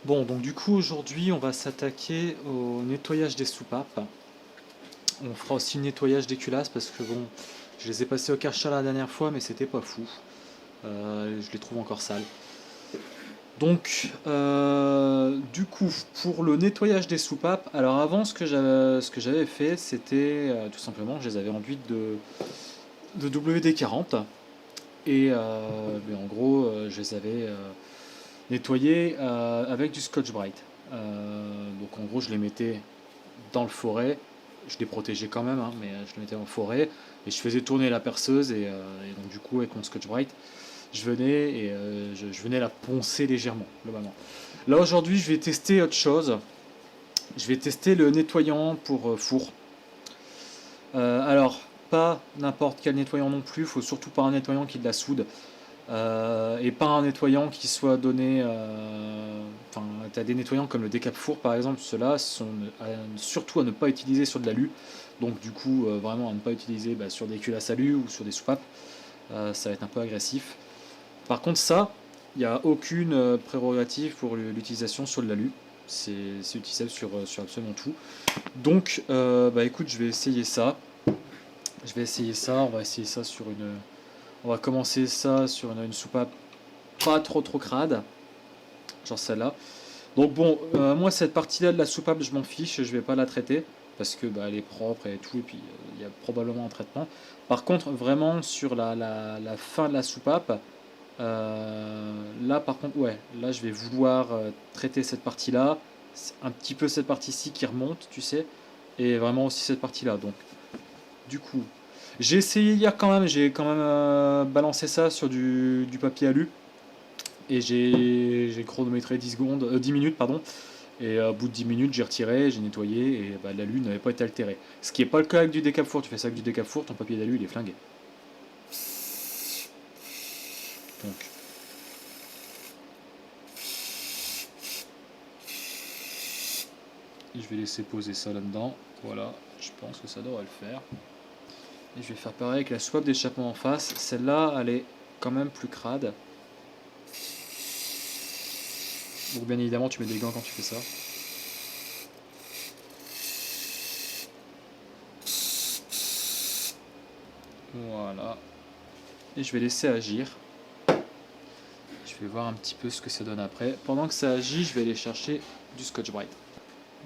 Bon, donc du coup aujourd'hui on va s'attaquer au nettoyage des soupapes. On fera aussi le nettoyage des culasses parce que bon, je les ai passés au Karcher la dernière fois mais c'était pas fou. Je les trouve encore sales. Donc du coup pour le nettoyage des soupapes, alors avant ce que j'avais fait c'était tout simplement je les avais enduites de WD-40 et mais en gros je les avais nettoyées avec du Scotch-Brite. Donc en gros je les mettais dans le forêt. Je les protégeais quand même, hein, mais je les mettais en forêt. Et je faisais tourner la perceuse. Et donc, du coup, avec mon Scotch Brite, je venais et je venais la poncer légèrement, globalement. Là, aujourd'hui, je vais tester autre chose. Je vais tester le nettoyant pour four. Alors, pas n'importe quel nettoyant non plus. Il faut surtout pas un nettoyant qui est de la soude. Et pas un nettoyant qui soit donné. Enfin, tu as des nettoyants comme le Decap Four par exemple, ceux-là sont surtout à ne pas utiliser sur de l'alu. Donc, du coup, vraiment à ne pas utiliser sur des culasses alu ou sur des soupapes. Ça va être un peu agressif. Par contre, ça, il n'y a aucune prérogative pour l'utilisation sur de l'alu. C'est utilisable sur absolument tout. Donc, écoute, je vais essayer ça. Je vais essayer ça. On va essayer ça sur une. On va commencer ça sur une soupape pas trop crade, genre celle-là. Donc bon, moi cette partie-là de la soupape, je m'en fiche, je vais pas la traiter parce que elle est propre et tout, et puis il y a probablement un traitement. Par contre, vraiment sur la fin de la soupape, là par contre, ouais, là je vais vouloir traiter cette partie-là, un petit peu cette partie-ci qui remonte, tu sais, et vraiment aussi cette partie-là. Donc, du coup, j'ai essayé hier quand même, j'ai quand même balancé ça sur du papier alu. Et j'ai chronométré 10 secondes, 10 minutes, pardon. Et au bout de 10 minutes, j'ai retiré, j'ai nettoyé et l'alu n'avait pas été altéré. Ce qui n'est pas le cas avec du décap four. Tu fais ça avec du décap four, ton papier d'alu il est flingué. Donc, je vais laisser poser ça là-dedans. Voilà, je pense que ça devrait le faire. Et je vais faire pareil avec la soupape d'échappement en face. Celle-là, elle est quand même plus crade. Donc, bien évidemment, tu mets des gants quand tu fais ça. Voilà. Et je vais laisser agir. Je vais voir un petit peu ce que ça donne après. Pendant que ça agit, je vais aller chercher du Scotch Brite.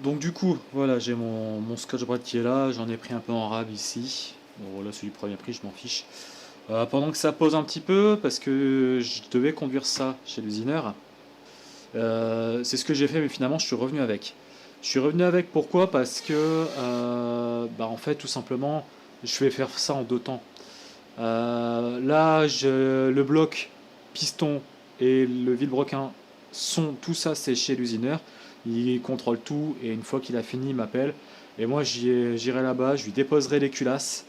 Donc du coup, voilà, j'ai mon Scotch Brite qui est là. J'en ai pris un peu en rab ici. Bon, là, celui du premier prix, je m'en fiche. Pendant que ça pose un petit peu, parce que je devais conduire ça chez l'usineur, c'est ce que j'ai fait, mais finalement, je suis revenu avec. Je suis revenu avec pourquoi? Parce que, en fait, tout simplement, je vais faire ça en deux temps. Là, le bloc, piston et le vilebrequin sont tout ça, c'est chez l'usineur. Il contrôle tout et une fois qu'il a fini, il m'appelle. Et moi, j'irai là-bas, je lui déposerai les culasses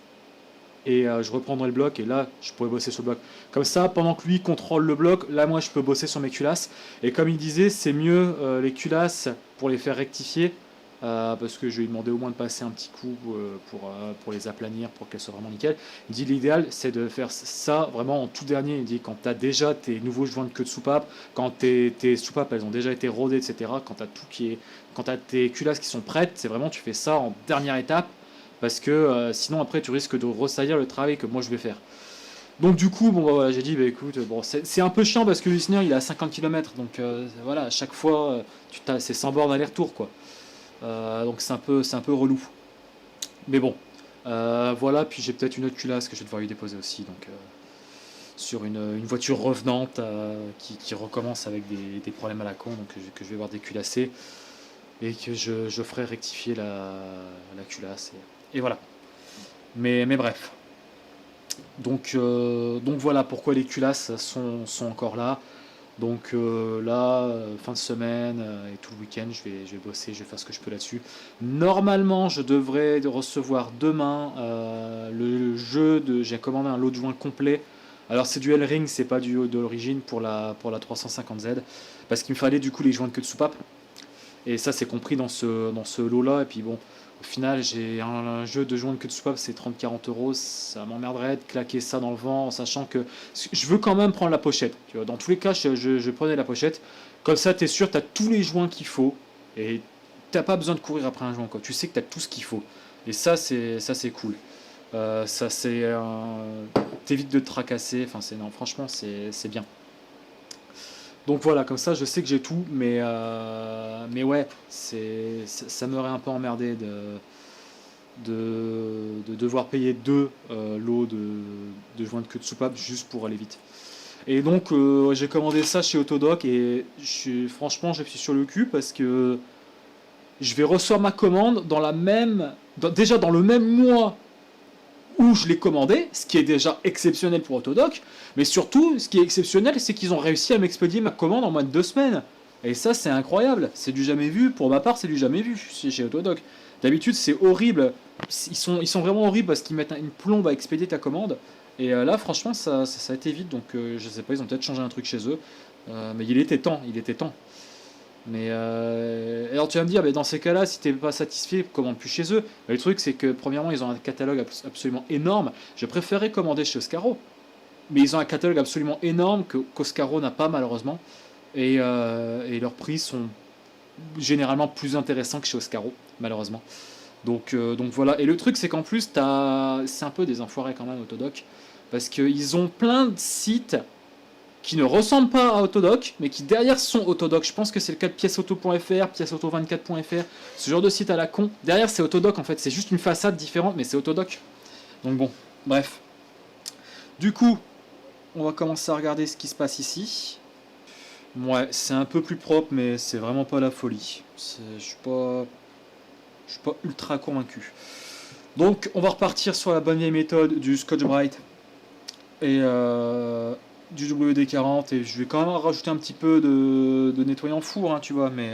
et je reprendrai le bloc. Et là, je pourrais bosser sur le bloc. Comme ça, pendant que lui contrôle le bloc, là, moi, je peux bosser sur mes culasses. Et comme il disait, c'est mieux les culasses pour les faire rectifier parce que je lui ai demandé au moins de passer un petit coup pour les aplanir, pour qu'elles soient vraiment nickel. Il dit l'idéal c'est de faire ça vraiment en tout dernier. Il dit quand tu as déjà tes nouveaux joints de queue de soupape, quand tes soupapes elles ont déjà été rodées, etc. Quand tu as tout qui est, quand tu as tes culasses qui sont prêtes, c'est vraiment tu fais ça en dernière étape parce que sinon après tu risques de ressaillir le travail que moi je vais faire. Donc du coup, bon voilà, j'ai dit écoute, bon c'est un peu chiant parce que l'usineur il est à 50 km, donc voilà, à chaque fois c'est 100 bornes aller-retour quoi. Donc c'est un peu relou. Mais bon, voilà. Puis j'ai peut-être une autre culasse que je vais devoir lui déposer aussi. Donc sur une voiture revenante qui recommence avec des problèmes à la con, donc que je vais voir déculasser et que je ferai rectifier la culasse. Et voilà. Mais bref. Donc voilà pourquoi les culasses sont encore là. Donc là, fin de semaine et tout le week-end, je vais bosser, je vais faire ce que je peux là-dessus. Normalement, je devrais recevoir demain le jeu de. J'ai commandé un lot de joints complet. Alors c'est du L-Ring, c'est pas de l'origine pour la 350Z. Parce qu'il me fallait du coup les joints de queue de soupape. Et ça, c'est compris dans ce lot-là. Et puis bon, au final, j'ai un jeu de joint de queue de soupape, c'est 30-40 euros. Ça m'emmerderait de claquer ça dans le vent, en sachant que je veux quand même prendre la pochette. Tu vois, dans tous les cas, je prenais la pochette. Comme ça, tu es sûr, tu as tous les joints qu'il faut. Et t'as pas besoin de courir après un joint, quoi. Tu sais que tu as tout ce qu'il faut. Et ça, c'est cool. Ça, c'est. T'évites de te tracasser. Enfin, non, franchement, c'est bien. Donc voilà, comme ça, je sais que j'ai tout, mais ouais, ça m'aurait un peu emmerdé de devoir payer deux lots de joints de queue de soupape juste pour aller vite. Et donc, j'ai commandé ça chez Autodoc et franchement, je suis sur le cul parce que je vais recevoir ma commande déjà dans le même mois où je l'ai commandé, ce qui est déjà exceptionnel pour Autodoc, mais surtout, ce qui est exceptionnel, c'est qu'ils ont réussi à m'expédier ma commande en moins de 2 semaines. Et ça, c'est incroyable. C'est du jamais vu. Pour ma part, c'est du jamais vu chez Autodoc. D'habitude, c'est horrible. Ils sont vraiment horribles parce qu'ils mettent une plombe à expédier ta commande. Et là, franchement, ça a été vite. Donc, je sais pas, ils ont peut-être changé un truc chez eux. Mais il était temps. Il était temps. Mais alors tu vas me dire, mais dans ces cas-là, si t'es pas satisfait, commande plus chez eux. Mais le truc, c'est que premièrement, ils ont un catalogue absolument énorme. Je préférais commander chez Oscaro. Mais ils ont un catalogue absolument énorme qu'Oscaro n'a pas malheureusement. Et leurs prix sont généralement plus intéressants que chez Oscaro, malheureusement. Donc voilà. Et le truc, c'est qu'en plus, c'est un peu des enfoirés quand même, Autodoc. Parce qu'ils ont plein de sites qui ne ressemblent pas à Autodoc, mais qui derrière sont Autodoc. Je pense que c'est le cas de pièceauto.fr, pièceauto24.fr, ce genre de site à la con. Derrière, c'est Autodoc en fait, c'est juste une façade différente, mais c'est Autodoc. Donc bon, bref. Du coup, on va commencer à regarder ce qui se passe ici. Ouais, c'est un peu plus propre, mais c'est vraiment pas la folie. Je suis pas ultra convaincu. Donc, on va repartir sur la bonne vieille méthode du Scotch-Brite et du WD-40, et je vais quand même rajouter un petit peu de nettoyant four, hein, tu vois, mais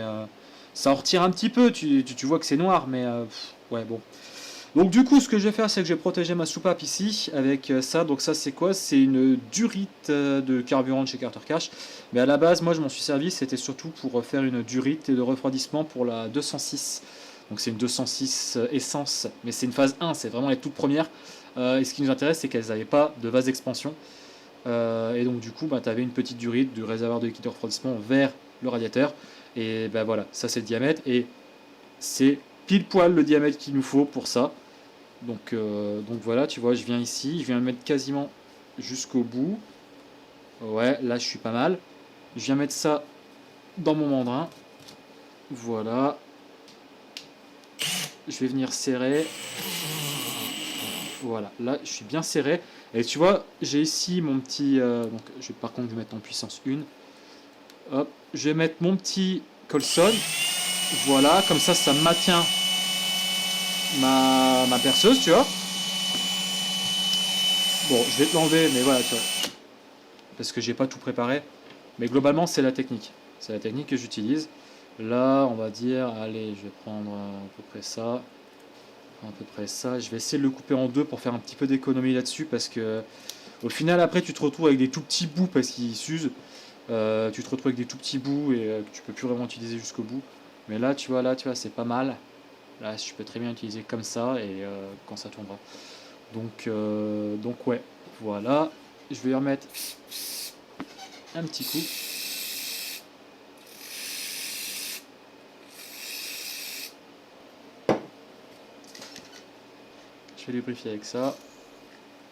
ça en retire un petit peu, tu vois que c'est noir, mais ouais, bon. Donc du coup, ce que je vais faire, c'est que je vais protéger ma soupape ici avec ça. Donc ça, c'est quoi? C'est une durite de carburant de chez Carter Cash. Mais à la base, moi, je m'en suis servi, c'était surtout pour faire une durite de refroidissement pour la 206. Donc c'est une 206 essence, mais c'est une phase 1, c'est vraiment les toutes premières. Et ce qui nous intéresse, c'est qu'elles n'avaient pas de vase d'expansion. Et donc du coup, bah, tu avais une petite durite du réservoir de liquide de refroidissement vers le radiateur. Et ben voilà, ça c'est le diamètre. Et c'est pile poil le diamètre qu'il nous faut pour ça. Donc voilà, tu vois, je viens ici, je viens le mettre quasiment jusqu'au bout. Ouais, là je suis pas mal. Je viens mettre ça dans mon mandrin. Voilà. Je vais venir serrer. Voilà, là je suis bien serré. Et tu vois, j'ai ici mon petit... donc je vais par contre le mettre en puissance 1. Hop, je vais mettre mon petit Colson. Voilà, comme ça maintient ma perceuse, tu vois. Bon, je vais te l'enlever, mais voilà, tu vois. Parce que j'ai pas tout préparé. Mais globalement, c'est la technique. C'est la technique que j'utilise. Là, on va dire, allez, je vais prendre à peu près ça. À peu près ça. Je vais essayer de le couper en deux pour faire un petit peu d'économie là-dessus. Parce que au final, après, tu te retrouves avec des tout petits bouts parce qu'ils s'usent. Tu te retrouves avec des tout petits bouts et que tu peux plus vraiment utiliser jusqu'au bout. Mais là, tu vois, c'est pas mal. Là, je peux très bien utiliser comme ça et quand ça tombera. Donc ouais, voilà. Je vais y remettre un petit coup. Je vais lubrifier avec ça.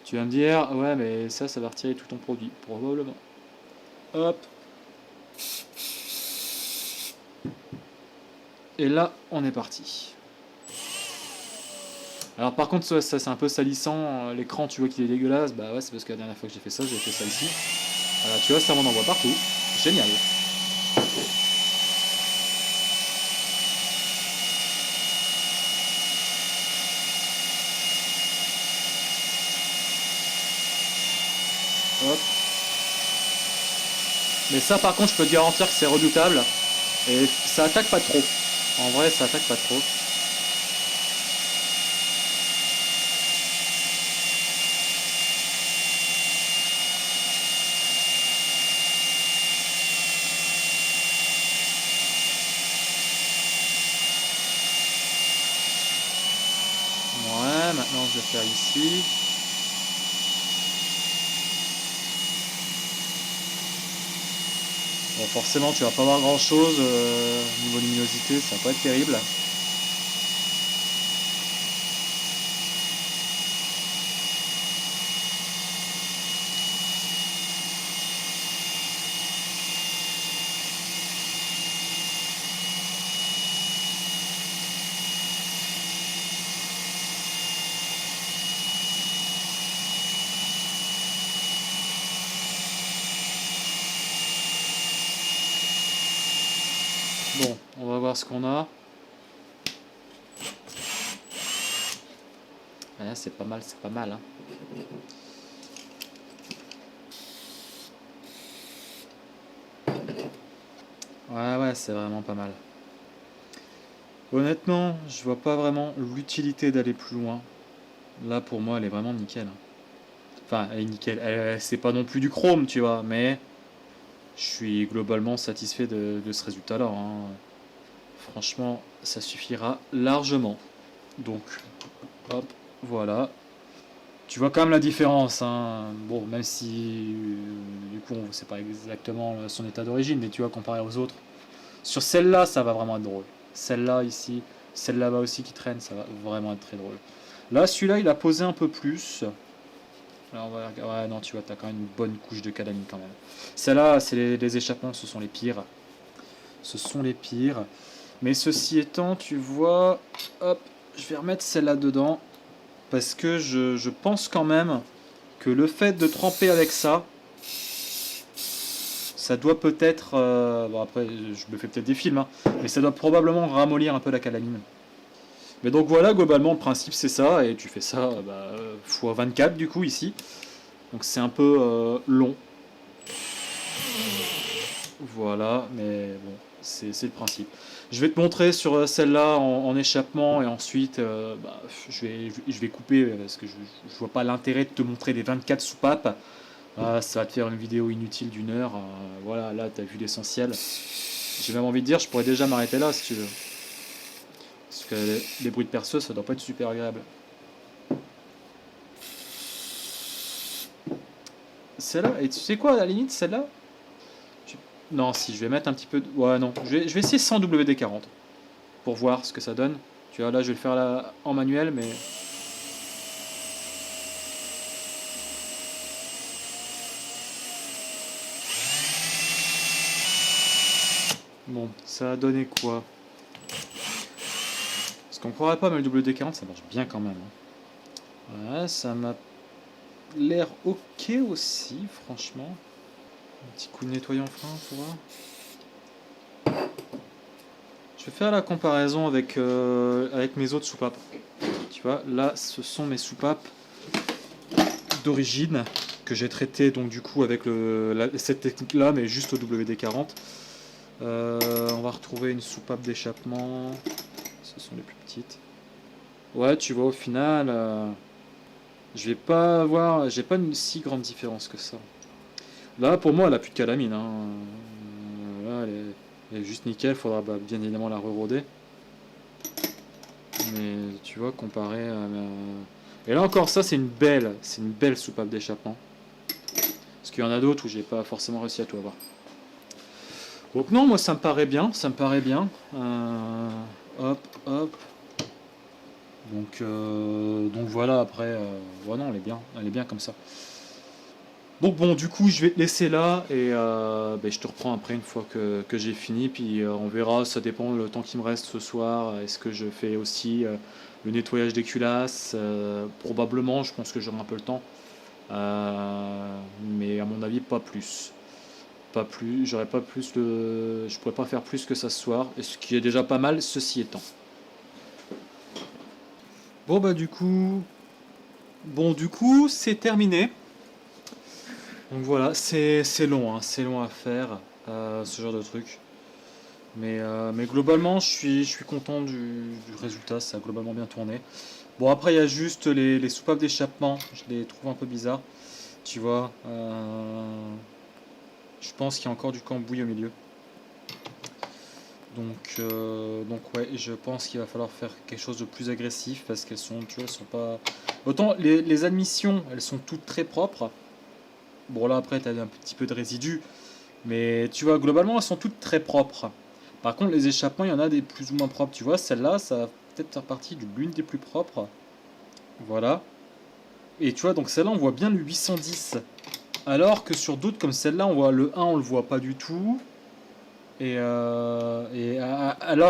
Tu vas me dire, ouais, mais ça va retirer tout ton produit. Probablement. Hop. Et là, on est parti. Alors par contre, ça c'est un peu salissant. L'écran, tu vois qu'il est dégueulasse. Bah ouais, c'est parce que la dernière fois que j'ai fait ça ici. Voilà, tu vois, ça m'en envoie partout. Génial. Hop. Mais ça, par contre, je peux te garantir que c'est redoutable. Et ça attaque pas trop. En vrai, ça attaque pas trop. maintenant je vais faire ici. Bon, forcément tu vas pas voir grand chose niveau luminosité, ça va pas être terrible. Bon, on va voir ce qu'on a. Ouais, c'est pas mal, c'est pas mal. Hein. Ouais, c'est vraiment pas mal. Honnêtement, je vois pas vraiment l'utilité d'aller plus loin. Là, pour moi, elle est vraiment nickel. Enfin, elle est nickel. C'est pas non plus du chrome, tu vois, mais je suis globalement satisfait de ce résultat-là. Hein. Franchement, ça suffira largement. Donc, hop, voilà. Tu vois quand même la différence. Hein. Bon, même si, du coup, on ne sait pas exactement son état d'origine, mais tu vois, comparé aux autres. Sur celle-là, ça va vraiment être drôle. Celle-là, ici, celle là-bas aussi qui traîne, ça va vraiment être très drôle. Là, celui-là, il a posé un peu plus. Là, on va regarder. Ouais, non, tu vois, t'as quand même une bonne couche de calamine quand même. Celle-là, c'est les échappements, ce sont les pires. Ce sont les pires. Mais ceci étant, tu vois, hop, je vais remettre celle-là dedans. Parce que je pense quand même que le fait de tremper avec ça, ça doit peut-être... bon après, je me fais peut-être des films, hein, mais ça doit probablement ramollir un peu la calamine. Mais donc voilà, globalement, le principe c'est ça, et tu fais ça x 24 du coup ici. Donc c'est un peu long. Voilà, mais bon, c'est le principe. Je vais te montrer sur celle-là en échappement, et ensuite je vais couper parce que je vois pas l'intérêt de te montrer des 24 soupapes. Ah, ça va te faire une vidéo inutile d'une heure. Voilà, là tu as vu l'essentiel. J'ai même envie de dire, je pourrais déjà m'arrêter là si tu veux. Parce que les bruits de perceuse, ça doit pas être super agréable. Celle-là, et tu sais quoi, à la limite, celle-là Non, si, je vais mettre un petit peu... Ouais, non, je vais essayer sans WD-40 pour voir ce que ça donne. Tu vois, là, je vais le faire là, en manuel, mais... Bon, ça a donné quoi? Parce qu'on croirait pas, mais le WD-40, ça marche bien quand même. Hein. Ouais, ça m'a l'air ok aussi, franchement. Un petit coup de nettoyant frein, tu vois. Je vais faire la comparaison avec mes autres soupapes. Tu vois, là, ce sont mes soupapes d'origine que j'ai traitées donc du coup avec cette technique-là, mais juste au WD-40. On va retrouver une soupape d'échappement. Ce sont les plus petites. Ouais, tu vois, au final, je vais pas avoir, j'ai pas une si grande différence que ça. Là, pour moi, elle a plus de calamine. Hein. Là, elle est juste nickel. Faudra bien évidemment la re-roder. Mais tu vois, comparé à Et là encore, ça, c'est une belle soupape d'échappement. Parce qu'il y en a d'autres où j'ai pas forcément réussi à tout avoir. Donc non, moi, ça me paraît bien. Ça me paraît bien. Hop, hop. Donc voilà, après, voilà, elle est bien comme ça. Donc bon, du coup, je vais te laisser là et je te reprends après une fois que j'ai fini. Puis on verra, ça dépend le temps qui me reste ce soir. Est-ce que je fais aussi le nettoyage des culasses? Probablement, je pense que j'aurai un peu le temps. Mais à mon avis, pas plus. Pas plus, j'aurais pas plus je pourrais pas faire plus que ça ce soir. Et ce qui est déjà pas mal, ceci étant. Bon bah du coup, c'est terminé. Donc voilà, c'est long, hein, c'est long à faire, ce genre de truc. Mais globalement, je suis content du résultat, ça a globalement bien tourné. Bon, après, il y a juste les soupapes d'échappement, je les trouve un peu bizarres. Tu vois, je pense qu'il y a encore du cambouis au milieu. Donc ouais, je pense qu'il va falloir faire quelque chose de plus agressif parce qu'elles sont, tu vois, elles sont pas. Autant les admissions, elles sont toutes très propres. Bon là après, t'as un petit peu de résidus, mais tu vois, globalement, elles sont toutes très propres. Par contre, les échappements, il y en a des plus ou moins propres. Tu vois, celle-là, ça va peut-être faire partie de l'une des plus propres. Voilà. Et tu vois, donc celle-là, on voit bien le 810. Alors que sur d'autres comme celle-là, on voit le 1, on le voit pas du tout. Alors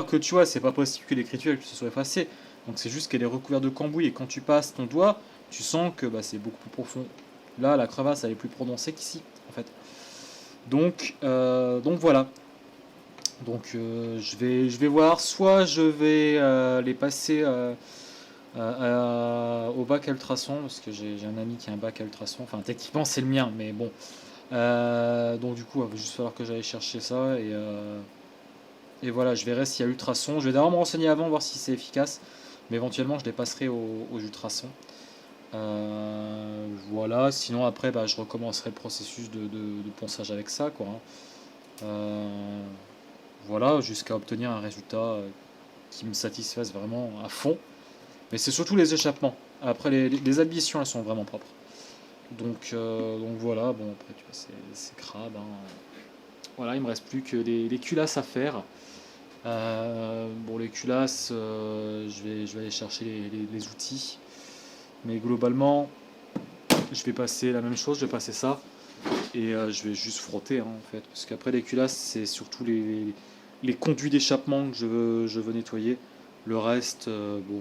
que tu vois, c'est pas possible que l'écriture se soit effacée. Donc c'est juste qu'elle est recouverte de cambouis. Et quand tu passes ton doigt, tu sens que bah, c'est beaucoup plus profond. Là, la crevasse, elle est plus prononcée qu'ici, en fait. Donc voilà. Donc je vais voir. Soit je vais les passer au bac à ultrasons, parce que j'ai un ami qui a un bac à ultrasons. Enfin, techniquement, c'est le mien, mais bon. Donc du coup, il va juste falloir que j'aille chercher ça et voilà, je verrai s'il y a ultrasons. Je vais d'abord me renseigner avant, voir si c'est efficace, mais éventuellement je les passerai aux ultrasons. Voilà, sinon après bah, je recommencerai le processus de ponçage avec ça, quoi. Voilà, jusqu'à obtenir un résultat qui me satisfasse vraiment à fond. Mais c'est surtout les échappements. Après les admissions, elles sont vraiment propres. Donc voilà, bon après tu vois, c'est crade, hein. Voilà, il me reste plus que les culasses à faire. Bon, les culasses, je vais aller chercher les outils. Mais globalement, je vais passer la même chose, je vais passer ça. Et je vais juste frotter, hein, en fait. Parce qu'après, les culasses, c'est surtout les conduits d'échappement que je veux nettoyer. Le reste, bon,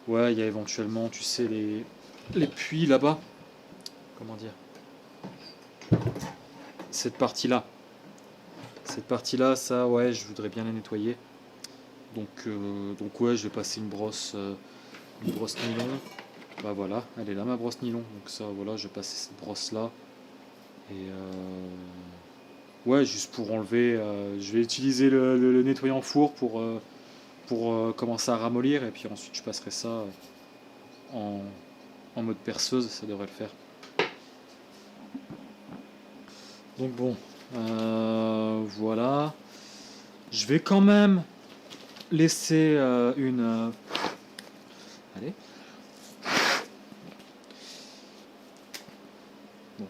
ouais, il y a éventuellement, tu sais, les puits là-bas. Comment dire? Cette partie-là. Cette partie-là, ça, ouais, je voudrais bien la nettoyer. Donc ouais, je vais passer une brosse nylon. Bah voilà, elle est là ma brosse nylon. Donc ça, voilà, je vais passer cette brosse-là. Et ouais, juste pour enlever. Je vais utiliser le nettoyant four pour commencer à ramollir. Et puis ensuite, je passerai ça en, en mode perceuse. Ça devrait le faire. Donc bon, voilà. Je vais quand même laisser allez. Bon.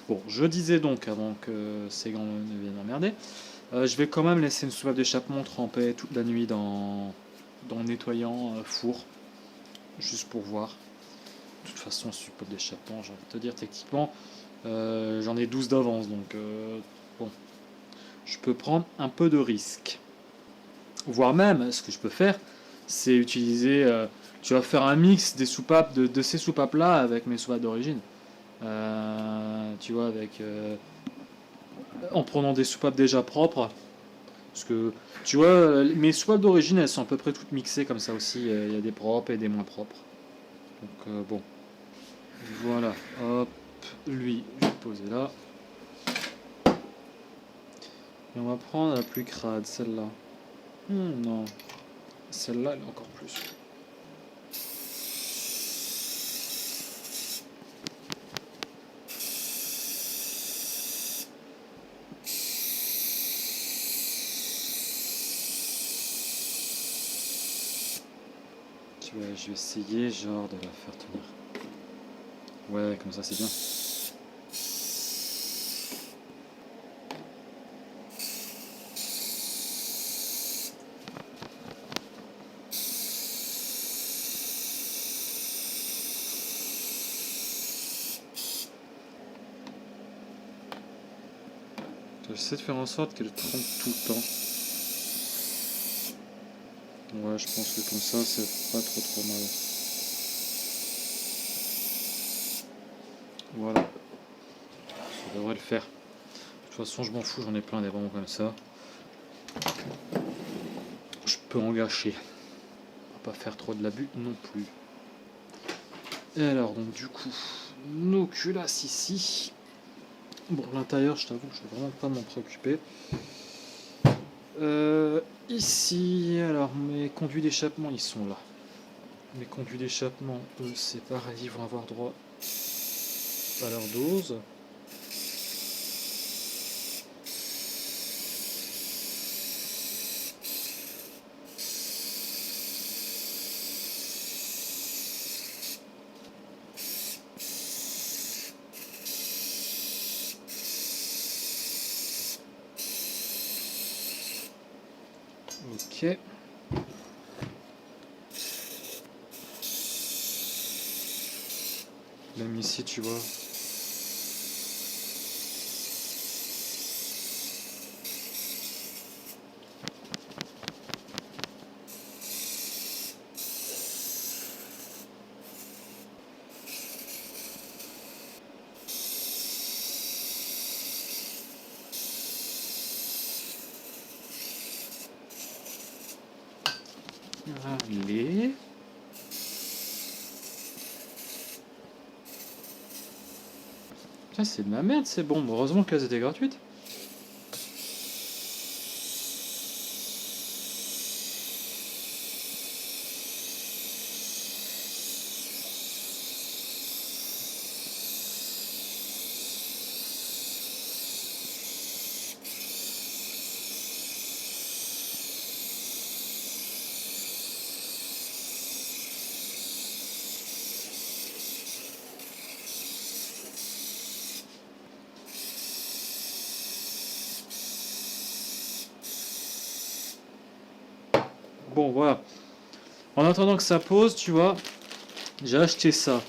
Bon, je disais donc, avant que ces gants ne viennent m'emmerder, je vais quand même laisser une soupape d'échappement tremper toute la nuit dans le nettoyant four, juste pour voir. De toute façon, soupape d'échappement, j'ai envie de te dire, techniquement, j'en ai 12 d'avance, donc bon, je peux prendre un peu de risque. Voire même, ce que je peux faire, c'est utiliser, tu vas faire un mix des soupapes, de ces soupapes-là avec mes soupapes d'origine. Tu vois, en prenant des soupapes déjà propres. Parce que, tu vois, mes soupapes d'origine, elles sont à peu près toutes mixées comme ça aussi. Il y a des propres et des moins propres. Donc, bon. Voilà. Hop. Lui, je vais le poser là. Et on va prendre la plus crade, celle-là. Non. Celle-là, elle est encore plus. Tu vois, je vais essayer genre de la faire tenir. Ouais, comme ça c'est bien. J'essaie de faire en sorte qu'elle trempe tout le temps. Ouais, je pense que comme ça, c'est pas trop mal. Voilà, ça devrait le faire. De toute façon, je m'en fous, j'en ai plein des bonbons comme ça. Je peux en gâcher. On va pas faire trop de l'abus non plus. Et alors, donc du coup, nos culasses ici. Bon, l'intérieur, je t'avoue que je vais vraiment pas m'en préoccuper. Ici, alors, mes conduits d'échappement, ils sont là. Mes conduits d'échappement, eux, c'est pareil, ils vont avoir droit à leur dose. Ok. Même ici, tu vois. Allez. Putain, c'est de la merde, c'est bon. Heureusement qu'elles étaient gratuites. Bon, voilà. En attendant que ça pose, tu vois, j'ai acheté ça.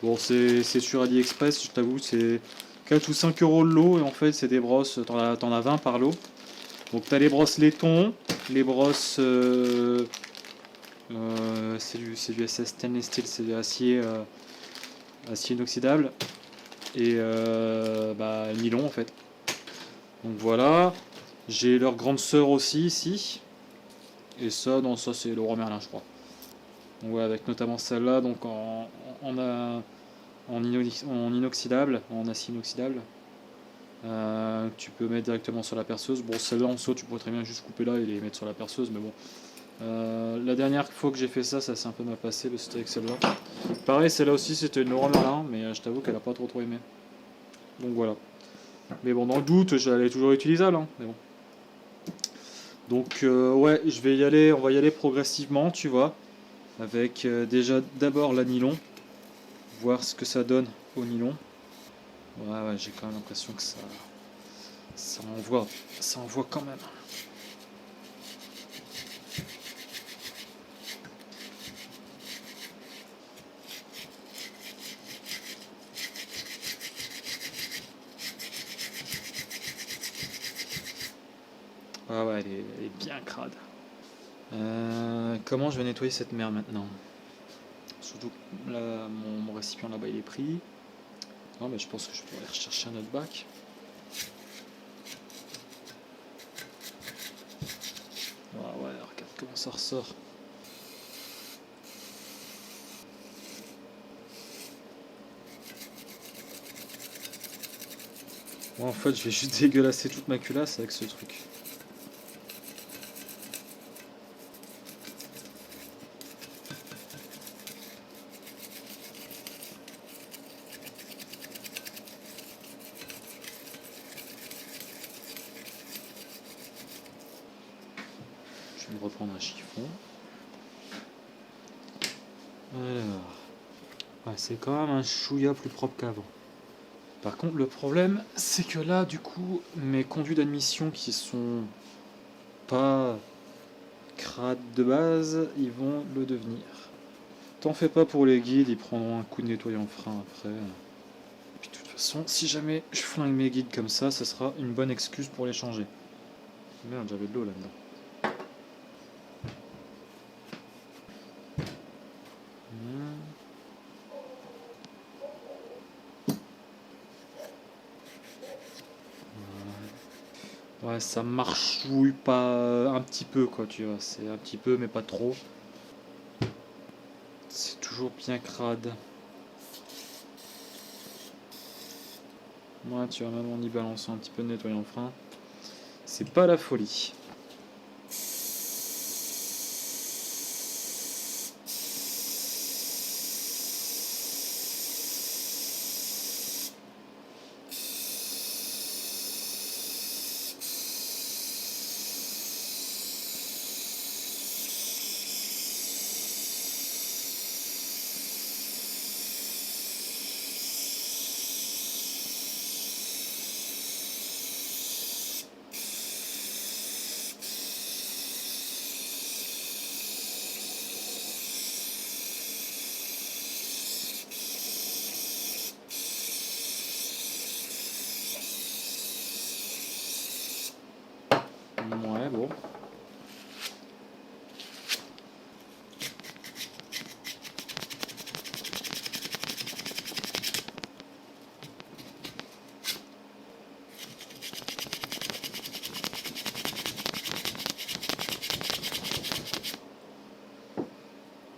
Bon, c'est sur AliExpress, je t'avoue, c'est 4 ou 5 euros le lot. Et en fait, c'est des brosses, t'en as 20 par lot. Donc, t'as les brosses laiton, les brosses. C'est du SS stainless steel, c'est de l'acier acier inoxydable. Et nylon en fait. Donc voilà. J'ai leur grande sœur aussi ici. Et ça, non, ça c'est Leroy Merlin, je crois. Donc voilà, avec notamment celle-là, donc en inoxydable, en acier inoxydable. Tu peux mettre directement sur la perceuse. Bon, celle-là en soi, tu pourrais très bien juste couper là et les mettre sur la perceuse, mais bon. La dernière fois que j'ai fait ça, ça s'est un peu mal passé, c'était avec celle-là. Pareil, celle-là aussi, c'était une Leroy Merlin, mais je t'avoue qu'elle a pas trop aimé. Donc voilà. Mais bon, dans le doute, elle est toujours utilisable, hein, mais bon. Donc ouais, je vais y aller, on va y aller progressivement, tu vois, avec déjà d'abord la nylon, voir ce que ça donne au nylon. Ouais, j'ai quand même l'impression que ça envoie quand même. Ah ouais, elle est bien crade. Comment je vais nettoyer cette merde maintenant? Surtout que là, mon récipient là-bas il est pris. Non, mais je pense que je pourrais aller rechercher un autre bac. Ah ouais, regarde comment ça ressort. Moi en fait je vais juste dégueulasser toute ma culasse avec ce truc. Je vais me reprendre un chiffon. Alors. Ouais, c'est quand même un chouïa plus propre qu'avant. Par contre, le problème, c'est que là, du coup, mes conduits d'admission qui sont pas crades de base, ils vont le devenir. T'en fais pas pour les guides, ils prendront un coup de nettoyant frein après. Et puis de toute façon, si jamais je flingue mes guides comme ça sera une bonne excuse pour les changer. Merde, j'avais de l'eau là-dedans. Ouais, ça marchouille pas un petit peu quoi, tu vois. C'est un petit peu, mais pas trop. C'est toujours bien crade. Ouais, tu vois, même en y balançant un petit peu de nettoyant frein, c'est pas la folie. bon.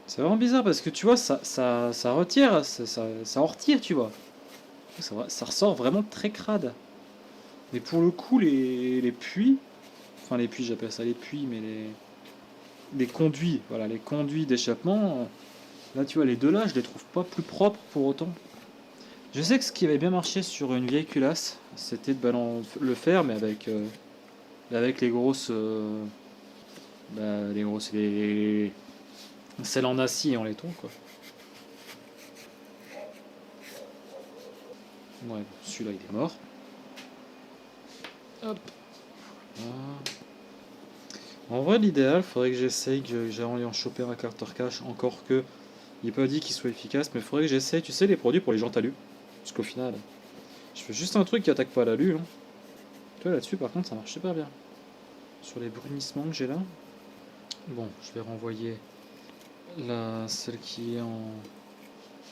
C'est vraiment bizarre parce que tu vois, ça retire, ça en retire, tu vois. Ça ressort vraiment très crade. Mais pour le coup, les puits, enfin les puits, j'appelle ça les puits, mais les conduits, voilà, les conduits d'échappement, là tu vois, les deux là, je les trouve pas plus propres pour autant. Je sais que ce qui avait bien marché sur une vieille culasse, c'était de le faire, mais avec les grosses, celles en acier et en laiton, quoi. Ouais, celui-là il est mort. Hop. Voilà. En vrai, l'idéal, faudrait que j'essaye, que j'aimerais en choper un carter cache, encore que il n'est pas dit qu'il soit efficace, mais faudrait que j'essaye, tu sais, les produits pour les jantes alu. Parce qu'au final, je fais juste un truc qui attaque pas l'alu. Hein. Tu vois, là-dessus, par contre, ça marche super bien. Sur les brunissements que j'ai là. Bon, je vais renvoyer celle qui est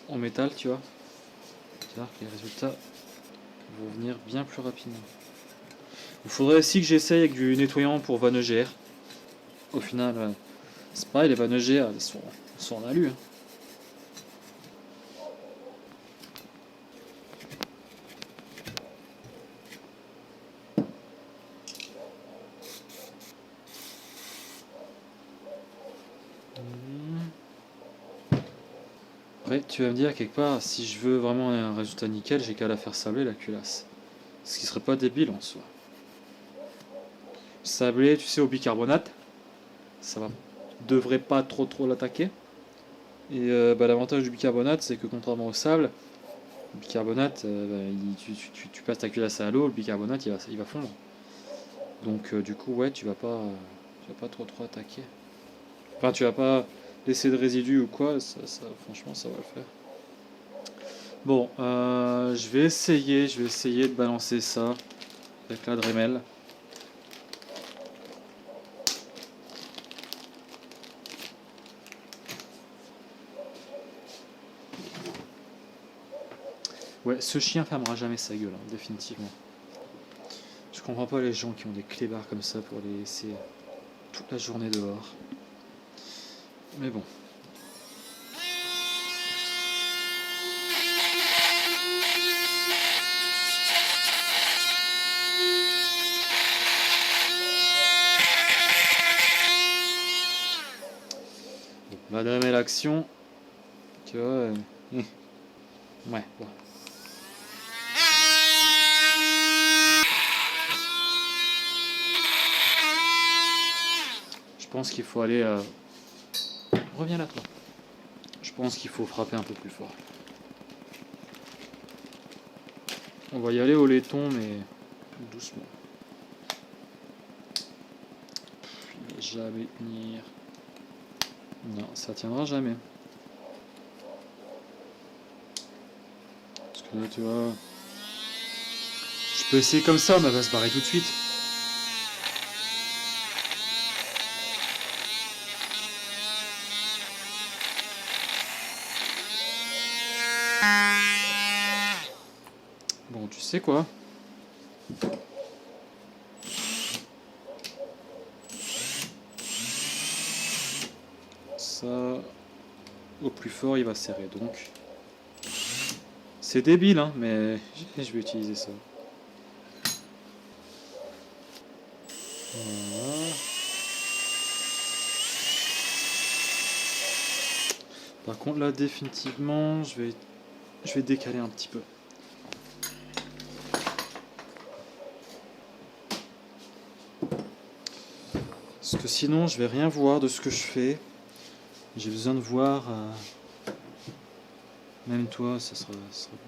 en métal, tu vois. C'est-à-dire que les résultats vont venir bien plus rapidement. Il faudrait aussi que j'essaye avec du nettoyant pour vannes EGR. Au final, c'est pareil, les vannes EGR, elles sont en alu. Hein. Après, tu vas me dire quelque part, si je veux vraiment un résultat nickel, j'ai qu'à la faire sabler la culasse. Ce qui serait pas débile en soi. Sabler, tu sais, au bicarbonate, devrait pas trop l'attaquer. Et l'avantage du bicarbonate, c'est que contrairement au sable, le bicarbonate, tu passes ta culasse à l'eau, le bicarbonate il va fondre. Donc du coup, ouais, tu vas pas trop attaquer. Enfin, tu vas pas laisser de résidus ou quoi, franchement, ça va le faire. Bon, je vais essayer de balancer ça avec la Dremel. Ouais, ce chien fermera jamais sa gueule, hein, définitivement. Je comprends pas les gens qui ont des clébards comme ça pour les laisser toute la journée dehors. Mais bon. Madame et l'action. Tu vois. Ouais, bon. Je pense qu'il faut aller. Reviens là, toi. Je pense qu'il faut frapper un peu plus fort. On va y aller au laiton, mais doucement. Il va jamais tenir. Non, ça tiendra jamais. Parce que là, tu vois. Je peux essayer comme ça, mais elle va se barrer tout de suite. Bon, tu sais quoi? Ça, au plus fort, il va serrer. Donc, c'est débile, hein, mais je vais utiliser ça. Voilà. Par contre, là, définitivement, je vais décaler un petit peu. Parce que sinon, je vais rien voir de ce que je fais. J'ai besoin de voir. Même toi, ça sera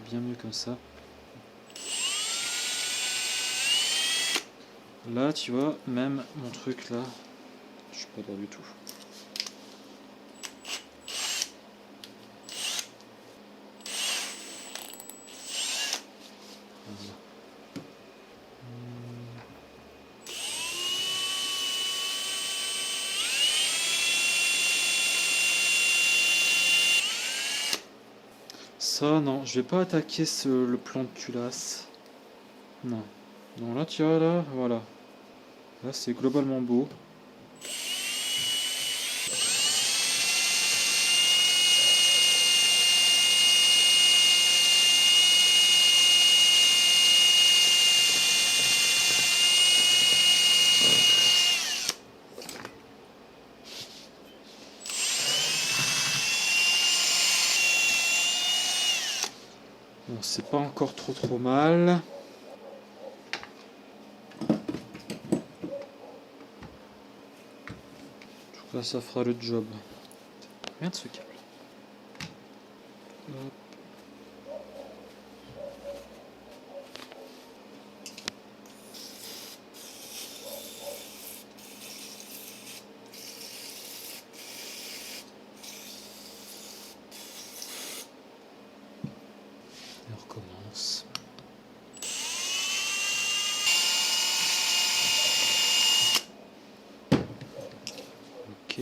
bien mieux comme ça. Là, tu vois, même mon truc là, je suis pas droit du tout. Voilà. ça, non, je vais pas attaquer le plan de culasse. Non. Non, là, tu vois, là, voilà. Là, c'est globalement beau. Bon, c'est pas encore trop mal. Là, ça fera le job. Regarde ce câble. Hop. Et on recommence. Ok.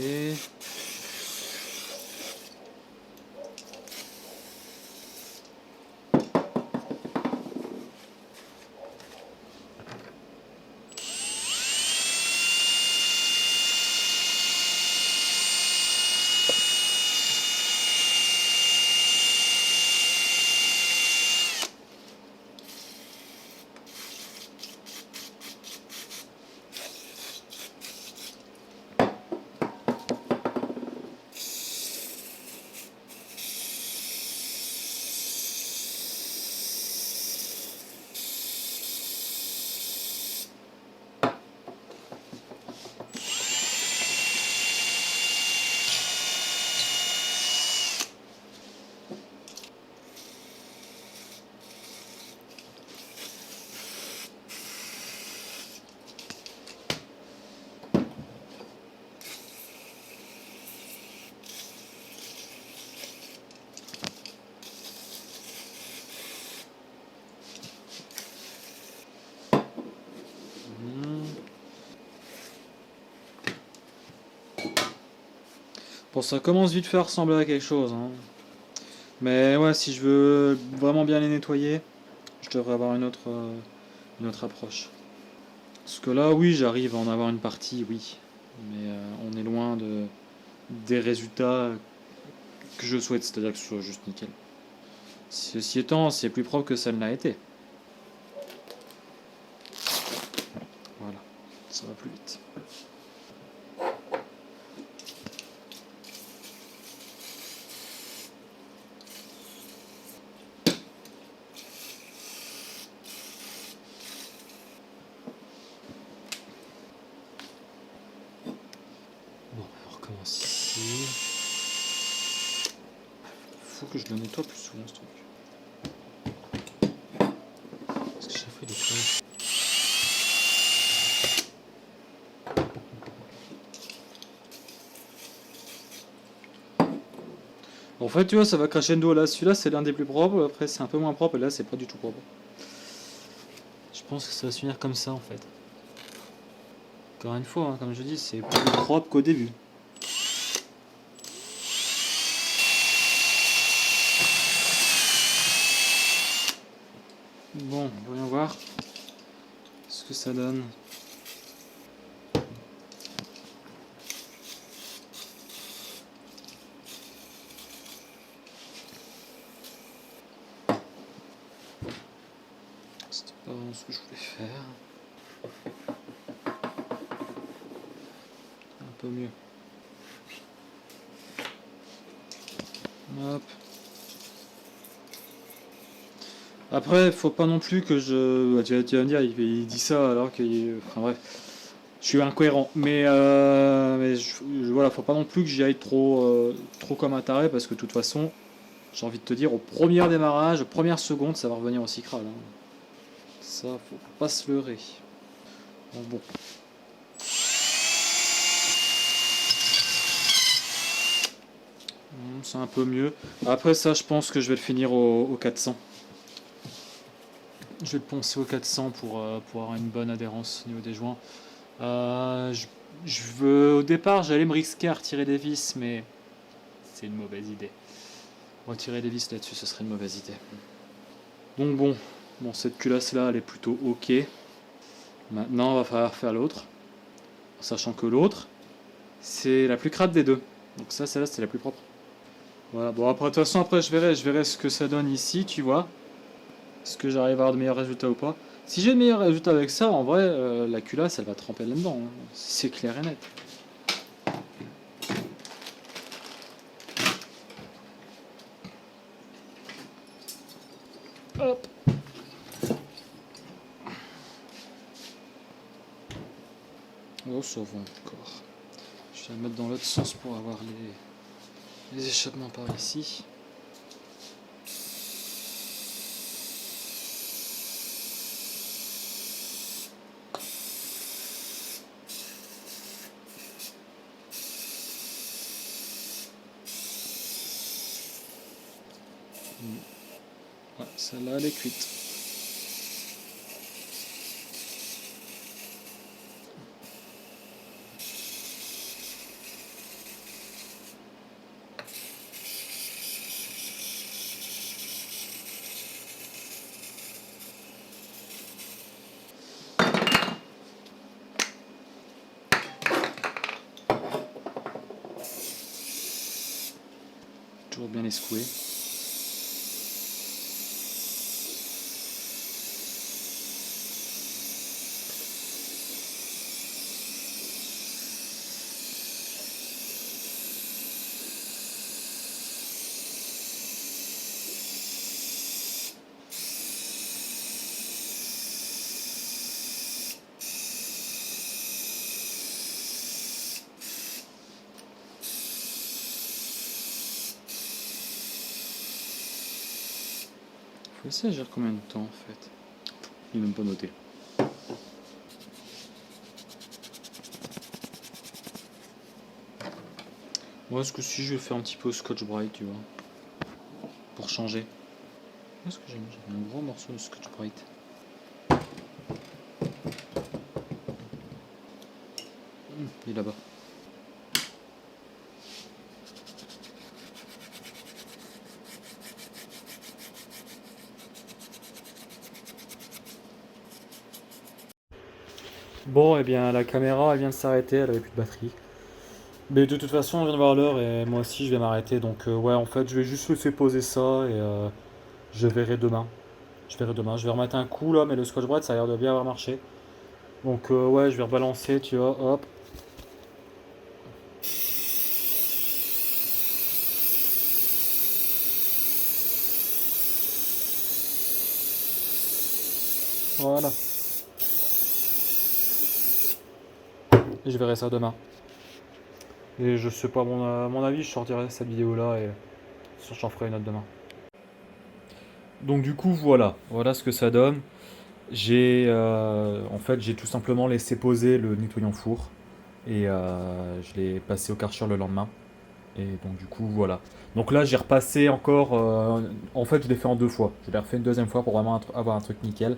Bon, ça commence vite fait à ressembler à quelque chose, hein. Mais ouais, si je veux vraiment bien les nettoyer, je devrais avoir une autre approche. Parce que là, oui, j'arrive à en avoir une partie, oui. Mais on est loin des résultats que je souhaite, c'est-à-dire que ce soit juste nickel. Ceci étant, c'est plus propre que ça ne l'a été. Voilà, ça va plus vite. Bon, on recommence ici. Faut que je le nettoie plus souvent ce truc. Parce que chaque fois il est creux. En fait, tu vois, ça va crescendo là. Celui-là, c'est l'un des plus propres. Après, c'est un peu moins propre. Et là, c'est pas du tout propre. Je pense que ça va se finir comme ça en fait. Encore une fois, hein, comme je dis, c'est plus propre qu'au début. Bon, voyons voir ce que ça donne. C'était pas vraiment ce que je voulais faire. Un peu mieux. Hop. Après, faut pas non plus que je. Bah, tu vas me dire, il dit ça alors que. Enfin bref. Je suis incohérent. Mais voilà, faut pas non plus que j'y aille trop comme un taré parce que de toute façon, j'ai envie de te dire, au premier démarrage, aux premières secondes, ça va revenir aussi crade, hein. Ça, faut pas se leurrer. Bon. C'est un peu mieux. Après ça, je pense que je vais le finir au 400. Je vais le poncer au 400 pour avoir une bonne adhérence au niveau des joints. Au départ, j'allais me risquer à retirer des vis, mais c'est une mauvaise idée. Retirer les vis là-dessus, ce serait une mauvaise idée. Donc bon, cette culasse là, elle est plutôt ok. Maintenant, il va falloir faire l'autre. Sachant que l'autre, c'est la plus crade des deux. Donc ça, celle-là, c'est la plus propre. Voilà, bon après, de toute façon, après je verrai ce que ça donne ici, tu vois. Est-ce que j'arrive à avoir de meilleurs résultats ou pas. Si j'ai de meilleurs résultats avec ça, en vrai, la culasse, elle va tremper là-dedans. Hein. C'est clair et net. Hop. Oh, ça va encore. Je vais la mettre dans l'autre sens pour avoir les échappements par ici. Ouais, celle-là, elle est cuite. Toujours bien les secouer. Faut essayer, ça gère combien de temps en fait? Il n'est même pas noté. Moi, ce coup-ci, je vais faire un petit peu au Scotch Brite, tu vois. Pour changer. Qu'est-ce que j'avais un gros morceau de Scotch Brite. Il est là-bas. Bon, eh bien, la caméra, elle vient de s'arrêter, elle avait plus de batterie. Mais de toute façon, on vient de voir l'heure et moi aussi, je vais m'arrêter. Donc, ouais, en fait, je vais juste laisser poser ça et je verrai demain. Je verrai demain. Je vais remettre un coup là, mais le Scotch Brite, ça a l'air de bien avoir marché. Donc, ouais, je vais rebalancer, tu vois, hop. Voilà. Et je verrai ça demain. Et je sais pas, à mon avis, je sortirai cette vidéo là et j'en ferai une autre demain. Donc du coup voilà ce que ça donne. En fait j'ai tout simplement laissé poser le nettoyant four et je l'ai passé au Karcher le lendemain. Et donc du coup voilà. Donc là j'ai repassé encore. En fait je l'ai fait en deux fois. Je l'ai refait une deuxième fois pour vraiment avoir un truc nickel.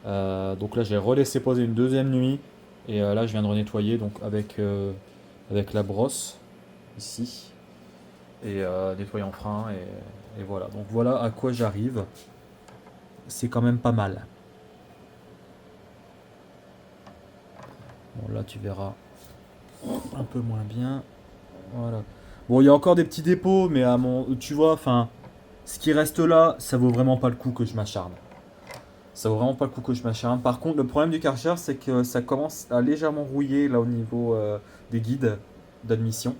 Donc là j'ai relaissé poser une deuxième nuit et là je viens de renettoyer donc avec la brosse ici et nettoyant frein et voilà. Donc voilà à quoi j'arrive. C'est quand même pas mal. Bon là tu verras un peu moins bien. Voilà. Bon il y a encore des petits dépôts mais tu vois enfin ce qui reste là ça vaut vraiment pas le coup que je m'acharne. Ça vaut vraiment pas le coup que je m'acharne. Par contre le problème du Karcher c'est que ça commence à légèrement rouiller là au niveau des guides d'admission.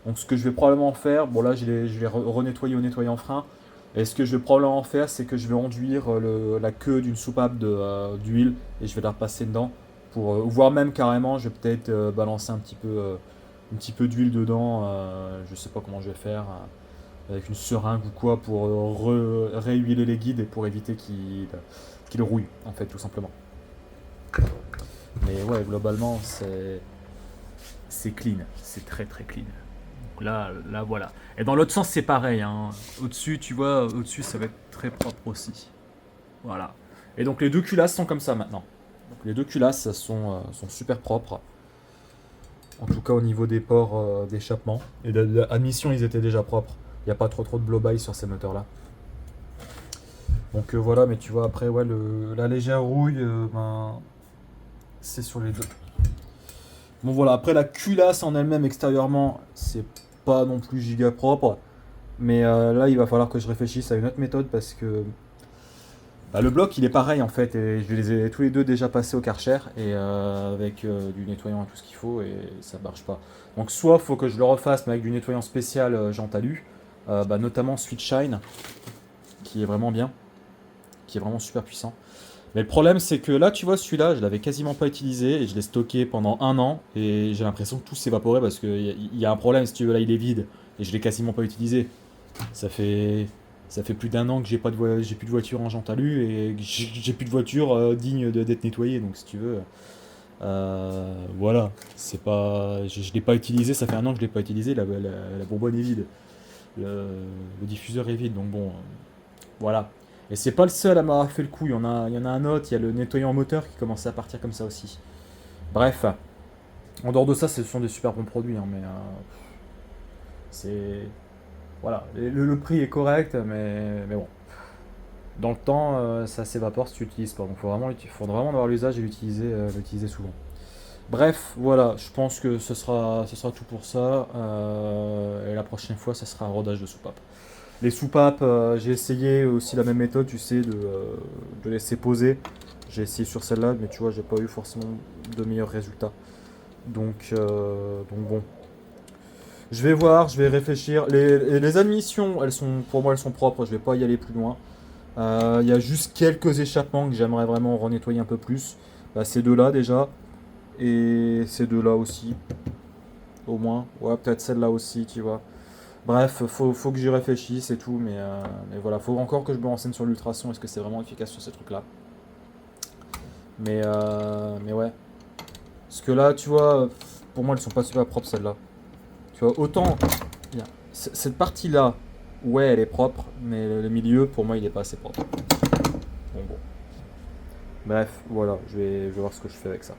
Donc ce que je vais probablement faire, bon là je vais renettoyer au nettoyant frein. Et ce que je vais probablement faire, c'est que je vais enduire la queue d'une soupape d'huile et je vais la repasser dedans. Voire même carrément, je vais peut-être balancer un petit peu d'huile dedans. Je sais pas comment je vais faire. Avec une seringue ou quoi pour réhuiler les guides et pour éviter qu'ils rouillent, en fait, tout simplement. Mais ouais, globalement, c'est clean. C'est très très clean. Donc là voilà. Et dans l'autre sens, c'est pareil. Hein. Au-dessus, tu vois, au-dessus, ça va être très propre aussi. Voilà. Et donc les deux culasses sont comme ça maintenant. Donc, les deux culasses sont super propres. En tout cas au niveau des ports d'échappement. Et d'admission, ils étaient déjà propres. Il n'y a pas trop de blow-by sur ces moteurs-là. Donc voilà, mais tu vois, après, ouais, la légère rouille, ben, c'est sur les deux. Bon voilà, après la culasse en elle-même extérieurement, c'est pas non plus giga propre. Mais là, il va falloir que je réfléchisse à une autre méthode parce que bah, le bloc il est pareil en fait. Et je les ai tous les deux déjà passés au Karcher et avec du nettoyant et tout ce qu'il faut et ça marche pas. Donc soit faut que je le refasse mais avec du nettoyant spécial Jean Talus, bah, notamment Sweet Shine qui est vraiment bien, qui est vraiment super puissant. Mais le problème, c'est que là, tu vois, celui-là, je l'avais quasiment pas utilisé et je l'ai stocké pendant 1 an et j'ai l'impression que tout s'est évaporé parce qu'il y a un problème, si tu veux, là, il est vide et je l'ai quasiment pas utilisé. Ça fait, ça fait plus d'1 an que j'ai plus de voiture en Jean Talus et que j'ai plus de voiture digne d'être nettoyée. Donc, si tu veux, voilà, c'est pas, je l'ai pas utilisé, ça fait 1 an que je l'ai pas utilisé, la bonbonne est vide, le diffuseur est vide, donc bon, voilà. Et c'est pas le seul à m'avoir fait le coup, il y en a un autre, il y a le nettoyant moteur qui commençait à partir comme ça aussi. Bref, en dehors de ça, ce sont des super bons produits, hein, mais c'est... Voilà, le prix est correct, mais bon. Dans le temps, ça s'évapore si tu l'utilises pas. Donc faut vraiment avoir l'usage et l'utiliser souvent. Bref, voilà, je pense que ce sera tout pour ça. Et la prochaine fois, ce sera un rodage de soupape. Les soupapes, j'ai essayé aussi la même méthode, tu sais, de laisser poser. J'ai essayé sur celle-là, mais tu vois, j'ai pas eu forcément de meilleurs résultats. Donc bon. Je vais voir, je vais réfléchir. Les admissions, pour moi, elles sont propres, je vais pas y aller plus loin. Il y a juste quelques échappements que j'aimerais vraiment renettoyer un peu plus. Bah, ces deux-là déjà, et ces deux-là aussi, au moins. Ouais, peut-être celle-là aussi, tu vois. Bref, faut que j'y réfléchisse et tout, mais voilà, faut encore que je me renseigne sur l'ultrason, est-ce que c'est vraiment efficace sur ces trucs-là. Mais ouais. Parce que là, tu vois, pour moi, elles sont pas super propres celles-là. Tu vois, autant, cette partie-là, ouais, elle est propre, mais le milieu, pour moi, il est pas assez propre. Bon. Bref, voilà, je vais voir ce que je fais avec ça.